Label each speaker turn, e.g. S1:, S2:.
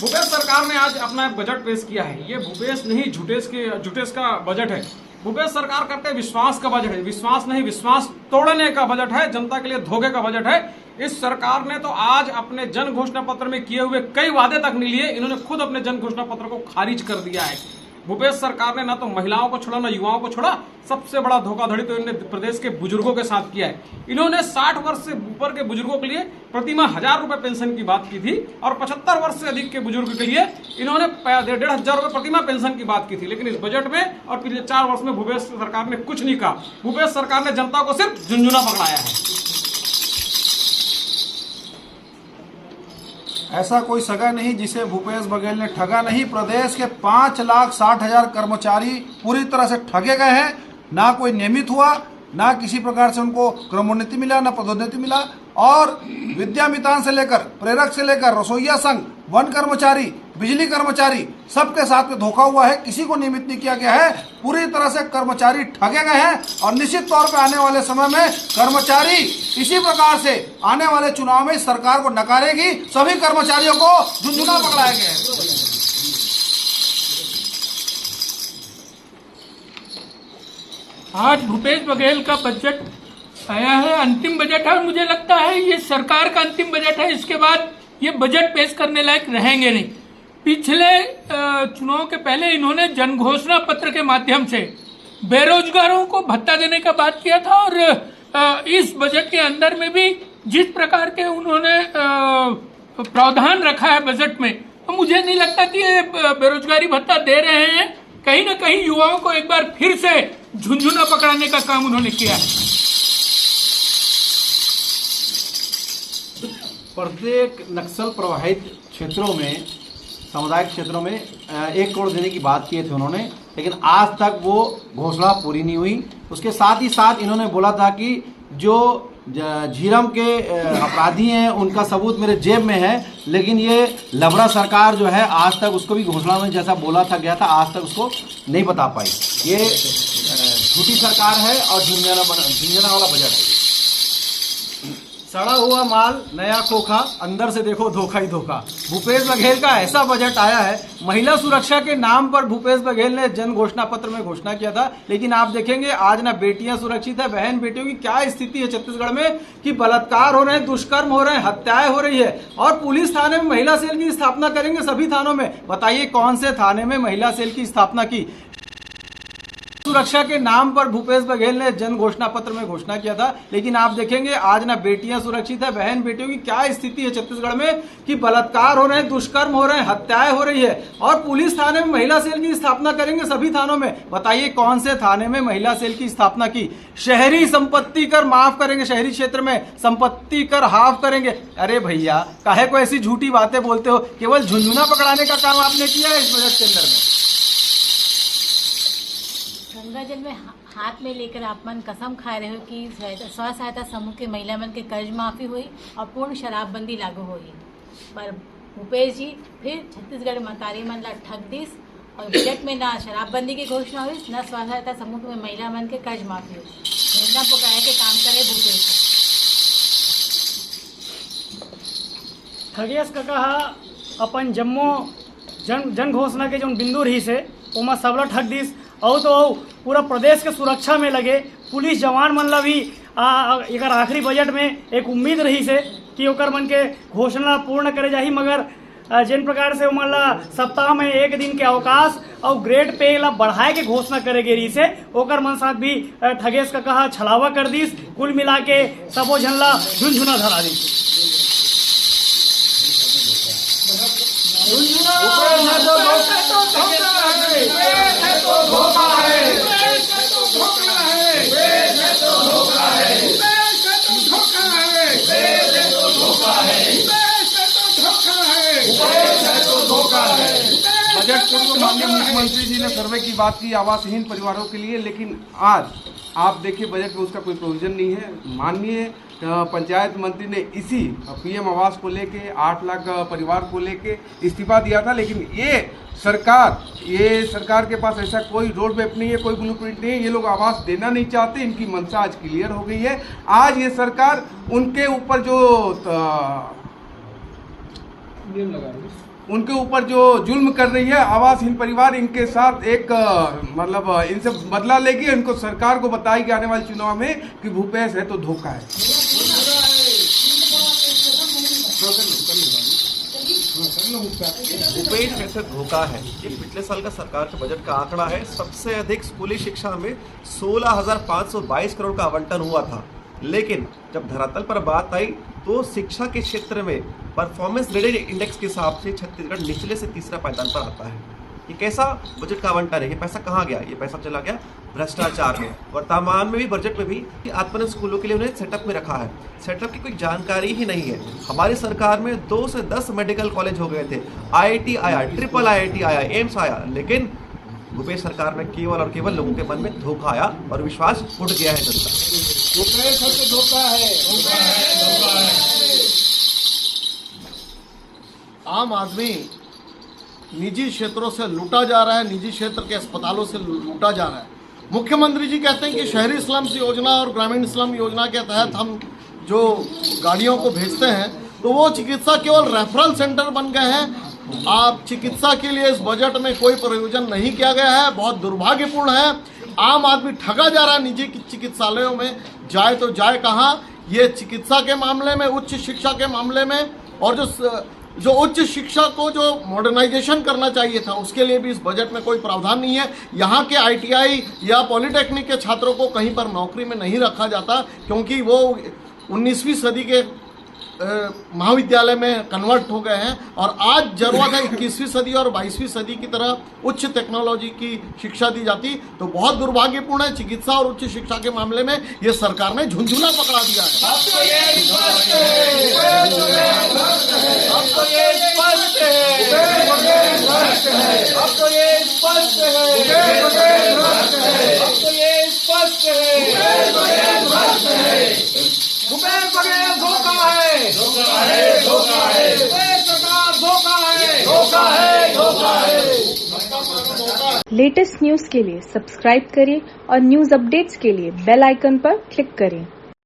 S1: भूपेश सरकार ने आज अपना बजट पेश किया है। ये भूपेश नहीं झूठेश का बजट है। भूपेश सरकार करते विश्वास का बजट है। विश्वास नहीं, विश्वास तोड़ने का बजट है। जनता के लिए धोखे का बजट है। इस सरकार ने तो आज अपने जन घोषणा पत्र में किए हुए कई वादे तक नहीं लिए। इन्होंने खुद अपने जन घोषणा पत्र को खारिज कर दिया है। भूपेश सरकार ने ना तो महिलाओं को छोड़ा, ना युवाओं को छोड़ा। सबसे बड़ा धोखाधड़ी तो इन्होंने प्रदेश के बुजुर्गों के साथ किया है। इन्होंने 60 वर्ष से ऊपर के बुजुर्गों के लिए प्रतिमाह 1000 रुपए पेंशन की बात की थी और 75 वर्ष से अधिक के बुजुर्ग के लिए इन्होंने 1500 रुपए प्रतिमाह पेंशन की बात की थी। लेकिन इस बजट में और पिछले 4 वर्ष में भूपेश सरकार ने कुछ नहीं कहा। भूपेश सरकार ने जनता को सिर्फ झुंझुना पकड़ाया है।
S2: ऐसा कोई सगा नहीं जिसे भूपेश बघेल ने ठगा नहीं। प्रदेश के 5,60,000 कर्मचारी पूरी तरह से ठगे गए हैं। ना कोई नियमित हुआ, ना किसी प्रकार से उनको क्रमोन्नति मिला, ना पदोन्नति मिला। और विद्या मितान से लेकर प्रेरक से लेकर रसोईया संघ, वन कर्मचारी, बिजली कर्मचारी, सबके साथ में धोखा हुआ है। किसी को नियमित नहीं किया गया है। पूरी तरह से कर्मचारी ठगे गए हैं और निश्चित तौर पे आने वाले समय में कर्मचारी इसी प्रकार से आने वाले चुनाव में सरकार को नकारेगी। सभी कर्मचारियों को झुंझुना पकड़ाया गया है।
S3: आज भूपेश बघेल का बजट आया है, अंतिम बजट है और मुझे लगता है ये सरकार का अंतिम बजट है। इसके बाद ये बजट पेश करने लायक रहेंगे नहीं। पिछले चुनाव के पहले इन्होंने जन घोषणा पत्र के माध्यम से बेरोजगारों को भत्ता देने का बात किया था और इस बजट के अंदर में भी जिस प्रकार के उन्होंने प्रावधान रखा है बजट में, तो मुझे नहीं लगता कि ये बेरोजगारी भत्ता दे रहे हैं। कहीं ना कहीं युवाओं को एक बार फिर से झुंझुना पकड़ाने का काम उन्होंने किया है।
S4: प्रत्येक नक्सल प्रभावित क्षेत्रों में, सामुदायिक क्षेत्रों में 1 करोड़ देने की बात किए थे उन्होंने, लेकिन आज तक वो घोषणा पूरी नहीं हुई। उसके साथ ही साथ इन्होंने बोला था कि जो झीरम के अपराधी हैं उनका सबूत मेरे जेब में है, लेकिन ये लबड़ा सरकार जो है आज तक उसको भी घोषणा में जैसा बोला था गया था आज तक उसको नहीं बता पाई। ये झूठी सरकार है और झुंझुना वाला बजट है। सड़ा हुआ माल, नया खोखा, अंदर से देखो धोखा ही धोखा। भूपेश बघेल का ऐसा बजट आया है। महिला सुरक्षा के नाम पर भूपेश बघेल ने जन घोषणा पत्र में घोषणा किया था, लेकिन आप देखेंगे आज ना बेटियां सुरक्षित है। बहन बेटियों की क्या स्थिति है छत्तीसगढ़ में कि बलात्कार हो रहे हैं, दुष्कर्म हो रहे हैं, हत्याएं हो रही है। और पुलिस थाने में महिला सेल की स्थापना करेंगे सभी थानों में। बताइए कौन से थाने में महिला सेल की स्थापना की? सुरक्षा के नाम पर भूपेश बघेल ने जन घोषणा पत्र में घोषणा किया था, लेकिन आप देखेंगे आज ना बेटियां सुरक्षित है। बहन बेटियों की क्या स्थिति है छत्तीसगढ़ में कि बलात्कार हो रहे हैं, दुष्कर्म हो रहे हैं, हत्याएं हो रही है। और पुलिस थाने में महिला सेल की स्थापना करेंगे सभी थानों में। बताइए कौन से थाने में महिला सेल की स्थापना की? शहरी संपत्ति कर माफ करेंगे, शहरी क्षेत्र में संपत्ति कर हाफ करेंगे। अरे भैया, काहे को ऐसी झूठी बातें बोलते हो? केवल झुंझुना पकड़ाने का काम आपने किया है इस बजट के अंदर में।
S5: गंगा जल में हाथ में लेकर आप मन कसम खा रहे हो कि स्व सहायता समूह के महिला मन के कर्ज माफी हुई और पूर्ण शराबबंदी लागू हुई। पर भूपेश जी फिर छत्तीसगढ़ महतारी मन ला ठग दिस और बजट में ना शराबबंदी की घोषणा हुई, न स्व सहायता समूह में महिला मन के कर्ज माफी हुई। झंडा पकड़ाए के काम करे भूपेश।
S6: खगेश का कहा अपन जम्मो जन घोषणा के जो बिंदु रही से ओमा सबला ठग दिस और तो पूरा प्रदेश के सुरक्षा में लगे पुलिस जवान मन ला भी एक आखिरी बजट में एक उम्मीद रही से कि ओकर मन के घोषणा पूर्ण करे जाही, मगर जिन प्रकार से ओमन ला सप्ताह में 1 दिन के अवकाश और ग्रेड पे ला बढ़ाए के घोषणा करे गे रही से ओकर मन साथ भी ठगेश का कहा छलावा कर दिस। कुल मिला के सबो झन ला झुंझुना धरा दी।
S2: बजट पूर्व माननीय मुख्यमंत्री जी ने सर्वे की बात की आवासहीन परिवारों के लिए, लेकिन आज आप देखिए बजट में उसका कोई प्रोविजन नहीं है। माननीय पंचायत मंत्री ने इसी पीएम आवास को लेके 8 लाख परिवार को लेके इस्तीफा दिया था, लेकिन ये सरकार के पास ऐसा कोई रोड मैप नहीं है, कोई ब्लूप्रिंट नहीं है। ये लोग आवास देना नहीं चाहते। इनकी मंशा आज क्लियर हो गई है। आज ये सरकार उनके ऊपर जो
S7: उनके ऊपर जो जुल्म कर रही है आवासहीन परिवार, इनके साथ एक मतलब इनसे बदला लेगी। इनको सरकार को बताएगी आने वाले चुनाव में कि भूपेश है तो धोखा है।
S8: भूपेश कैसे धोखा है, ये पिछले साल का सरकार के बजट का आंकड़ा है। सबसे अधिक स्कूली शिक्षा में 16,522 करोड़ का आवंटन हुआ था, लेकिन जब धरातल पर बात आई तो शिक्षा के क्षेत्र में परफॉर्मेंस रेटेड इंडेक्स के हिसाब से छत्तीसगढ़ निचले से तीसरा पायदान पर आता है। ये कैसा बजट का आवंटन है? ये पैसा कहाँ गया? ये पैसा चला गया भ्रष्टाचार में। वर्तमान में भी बजट में भी आत्मनिर्भर स्कूलों के लिए उन्हें सेटअप में रखा है। सेटअप की कोई जानकारी ही नहीं है। हमारी सरकार में 2 से 10 मेडिकल कॉलेज हो गए थे, IIT आया, ट्रिपल IIT आया, एम्स आया, लेकिन भूपेश सरकार में केवल और केवल लोगों के मन में धोखा आया और विश्वास उठ गया है जनता।
S9: आम आदमी निजी क्षेत्रों से लूटा जा रहा है, निजी क्षेत्र के अस्पतालों से लूटा जा रहा है। मुख्यमंत्री जी कहते हैं कि शहरी स्लम्स योजना और ग्रामीण स्लम योजना के तहत हम जो गाड़ियों को भेजते हैं तो वो चिकित्सा केवल रेफरल सेंटर बन गए हैं। आप चिकित्सा के लिए इस बजट में कोई प्रयोजन नहीं किया गया है, बहुत दुर्भाग्यपूर्ण है। आम आदमी ठगा जा रहा है निजी चिकित्सालयों में, जाए तो जाए कहाँ। ये चिकित्सा के मामले में, उच्च शिक्षा के मामले में, और जो उच्च शिक्षा को जो मॉडर्नाइजेशन करना चाहिए था उसके लिए भी इस बजट में कोई प्रावधान नहीं है। यहाँ के ITI या पॉलिटेक्निक के छात्रों को कहीं पर नौकरी में नहीं रखा जाता क्योंकि वो 19वीं सदी के महाविद्यालय में कन्वर्ट हो गए हैं और आज जरूरत है 21वीं सदी और 22वीं सदी की तरह उच्च टेक्नोलॉजी की शिक्षा दी जाती। तो बहुत दुर्भाग्यपूर्ण है, चिकित्सा और उच्च शिक्षा के मामले में ये सरकार ने झुंझुना पकड़ा दिया है।
S1: भूपेश बघेल धोखा है, धोखा है, धोखा है। भूपेश सरकार धोखा है, धोखा है, धोखा है।
S10: लेटेस्ट न्यूज के लिए सब्सक्राइब करें और न्यूज अपडेट्स के लिए बेल आइकन पर क्लिक करें।